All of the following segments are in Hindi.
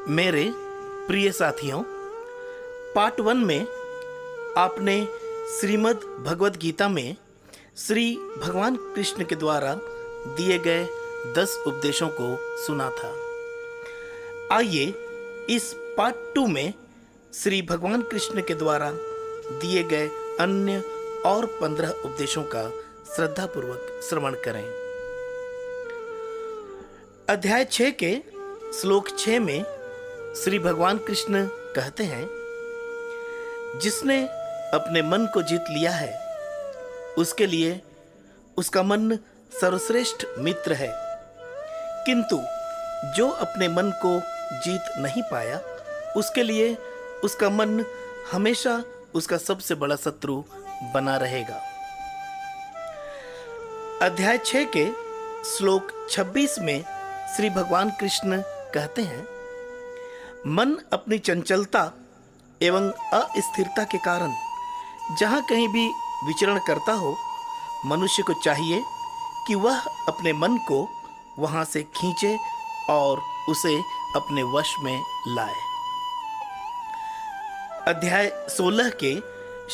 मेरे प्रिय साथियों, पार्ट 1 में आपने श्रीमद् भगवद गीता में श्री भगवान कृष्ण के द्वारा दिए गए 10 उपदेशों को सुना था। आइए इस पार्ट 2 में श्री भगवान कृष्ण के द्वारा दिए गए अन्य और 15 उपदेशों का श्रद्धापूर्वक श्रवण करें। अध्याय 6 के श्लोक 6 में श्री भगवान कृष्ण कहते हैं, जिसने अपने मन को जीत लिया है उसके लिए उसका मन सर्वश्रेष्ठ मित्र है, किंतु जो अपने मन को जीत नहीं पाया उसके लिए उसका मन हमेशा उसका सबसे बड़ा शत्रु बना रहेगा। अध्याय 6 के श्लोक 26 में श्री भगवान कृष्ण कहते हैं, मन अपनी चंचलता एवं अस्थिरता के कारण जहाँ कहीं भी विचरण करता हो, मनुष्य को चाहिए कि वह अपने मन को वहाँ से खींचे और उसे अपने वश में लाए। अध्याय 16 के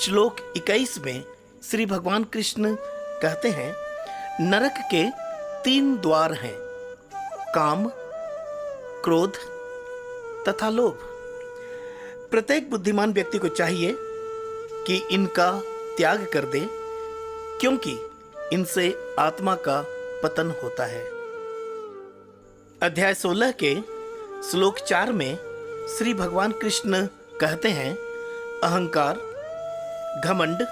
श्लोक 21 में श्री भगवान कृष्ण कहते हैं, नरक के 3 द्वार हैं, काम, क्रोध तथा लोभ। प्रत्येक बुद्धिमान व्यक्ति को चाहिए कि इनका त्याग कर दे, क्योंकि इनसे आत्मा का पतन होता है। अध्याय 16 के श्लोक 4 में श्री भगवान कृष्ण कहते हैं, अहंकार, घमंड,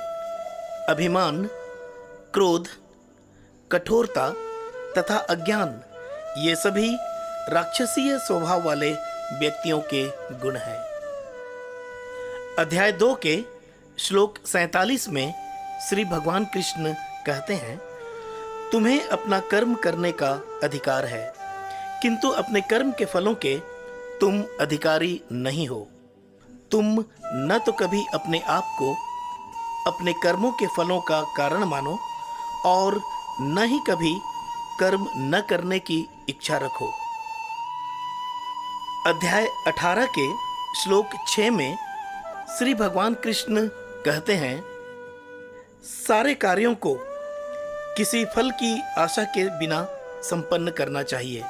अभिमान, क्रोध, कठोरता तथा अज्ञान ये सभी राक्षसीय स्वभाव वाले व्यक्तियों के गुण हैं। अध्याय 2 के श्लोक 47 में श्री भगवान कृष्ण कहते हैं, तुम्हें अपना कर्म करने का अधिकार है, किंतु अपने कर्म के फलों के तुम अधिकारी नहीं हो। तुम न तो कभी अपने आप को अपने कर्मों के फलों का कारण मानो और न ही कभी कर्म न करने की इच्छा रखो। अध्याय 18 के श्लोक 6 में श्री भगवान कृष्ण कहते हैं, सारे कार्यों को किसी फल की आशा के बिना संपन्न करना चाहिए।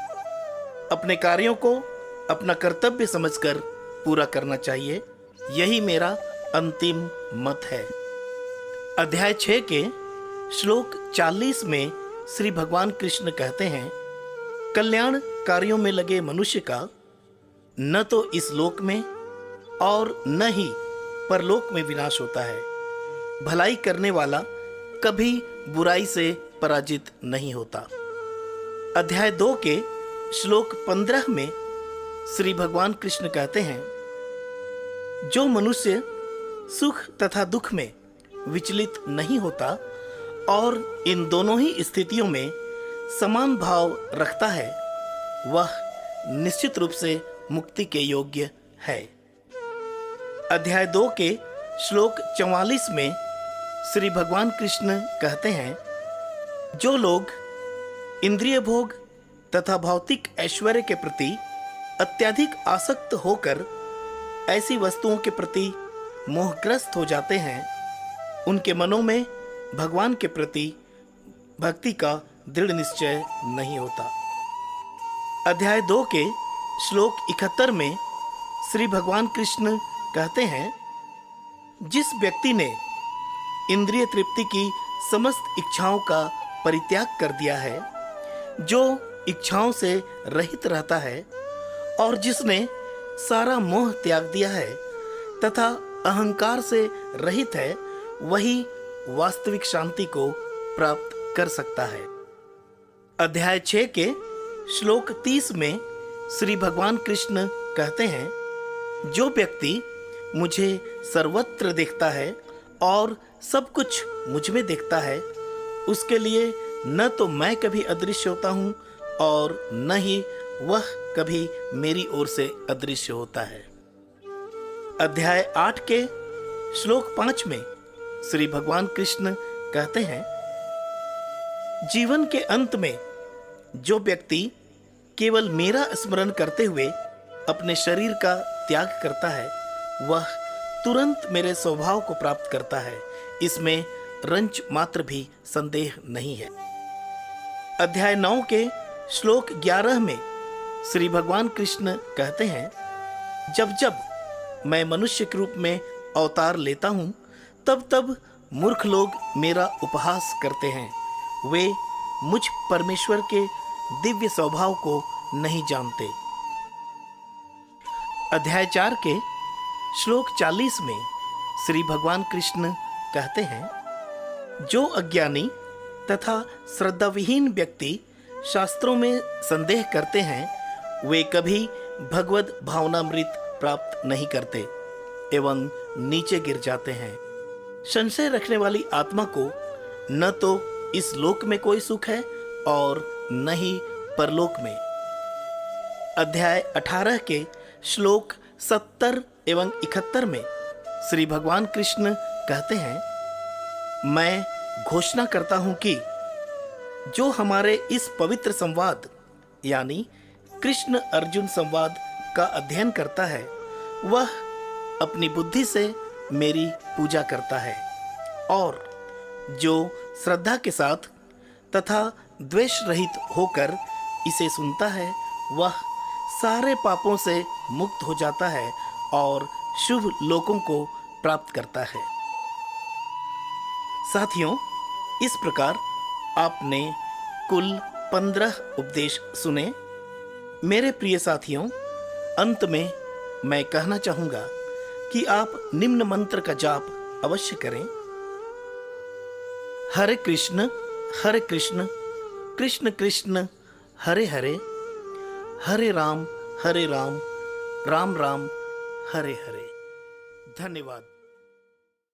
अपने कार्यों को अपना कर्तव्य समझकर पूरा करना चाहिए। यही मेरा अंतिम मत है। अध्याय 6 के श्लोक 40 में श्री भगवान कृष्ण कहते हैं, कल्याण कार्यों में लगे मनुष्य का न तो इस लोक में और न ही परलोक में विनाश होता है। भलाई करने वाला कभी बुराई से पराजित नहीं होता। अध्याय 2 के श्लोक 15 में श्री भगवान कृष्ण कहते हैं, जो मनुष्य सुख तथा दुख में विचलित नहीं होता और इन दोनों ही स्थितियों में समान भाव रखता है, वह निश्चित रूप से मुक्ति के योग्य है। अध्याय 2 के श्लोक 44 में श्री भगवान कृष्ण कहते हैं, जो लोग इंद्रिय भोग तथा भौतिक ऐश्वर्य के प्रति अत्यधिक आसक्त होकर ऐसी वस्तुओं के प्रति मोहग्रस्त हो जाते हैं, उनके मनों में भगवान के प्रति भक्ति का दृढ़ निश्चय नहीं होता। अध्याय 2 के श्लोक 71 में श्री भगवान कृष्ण कहते हैं, जिस व्यक्ति ने इंद्रिय तृप्ति की समस्त इच्छाओं का परित्याग कर दिया है, जो इच्छाओं से रहित रहता है और जिसने सारा मोह त्याग दिया है तथा अहंकार से रहित है, वही वास्तविक शांति को प्राप्त कर सकता है। अध्याय 6 के श्लोक 30 में श्री भगवान कृष्ण कहते हैं, जो व्यक्ति मुझे सर्वत्र देखता है और सब कुछ मुझ में देखता है, उसके लिए न तो मैं कभी अदृश्य होता हूँ और न ही वह कभी मेरी ओर से अदृश्य होता है। अध्याय 8 के श्लोक 5 में श्री भगवान कृष्ण कहते हैं, जीवन के अंत में जो व्यक्ति केवल मेरा स्मरण करते हुए अपने शरीर का त्याग करता है वह तुरंत मेरे स्वभाव को प्राप्त करता है, इसमें रंच मात्र भी संदेह नहीं है। अध्याय 9 के श्लोक 11 में श्री भगवान कृष्ण कहते हैं, जब जब मैं मनुष्य के रूप में अवतार लेता हूं तब तब मूर्ख लोग मेरा उपहास करते हैं। वे मुझ परमेश्वर के दिव्य स्वभाव को नहीं जानते। अध्याय 4 के श्लोक 40 में श्री भगवान कृष्ण कहते हैं, जो अज्ञानी तथा श्रद्धाविहीन व्यक्ति शास्त्रों में संदेह करते हैं वे कभी भगवत भावनामृत प्राप्त नहीं करते एवं नीचे गिर जाते हैं। संशय रखने वाली आत्मा को न तो इस लोक में कोई सुख है और न ही परलोक में। अध्याय 18 के श्लोक 70 एवं 71 में श्री भगवान कृष्ण कहते हैं, मैं घोषणा करता हूं कि जो हमारे इस पवित्र संवाद यानी कृष्ण अर्जुन संवाद का अध्ययन करता है वह अपनी बुद्धि से मेरी पूजा करता है और जो श्रद्धा के साथ तथा द्वेष रहित होकर इसे सुनता है वह सारे पापों से मुक्त हो जाता है और शुभ लोकों को प्राप्त करता है। साथियों, इस प्रकार आपने कुल 15 उपदेश सुने। मेरे प्रिय साथियों, अंत में मैं कहना चाहूंगा कि आप निम्न मंत्र का जाप अवश्य करें। हरे कृष्ण कृष्ण कृष्ण हरे हरे, हरे राम राम राम हरे हरे। धन्यवाद।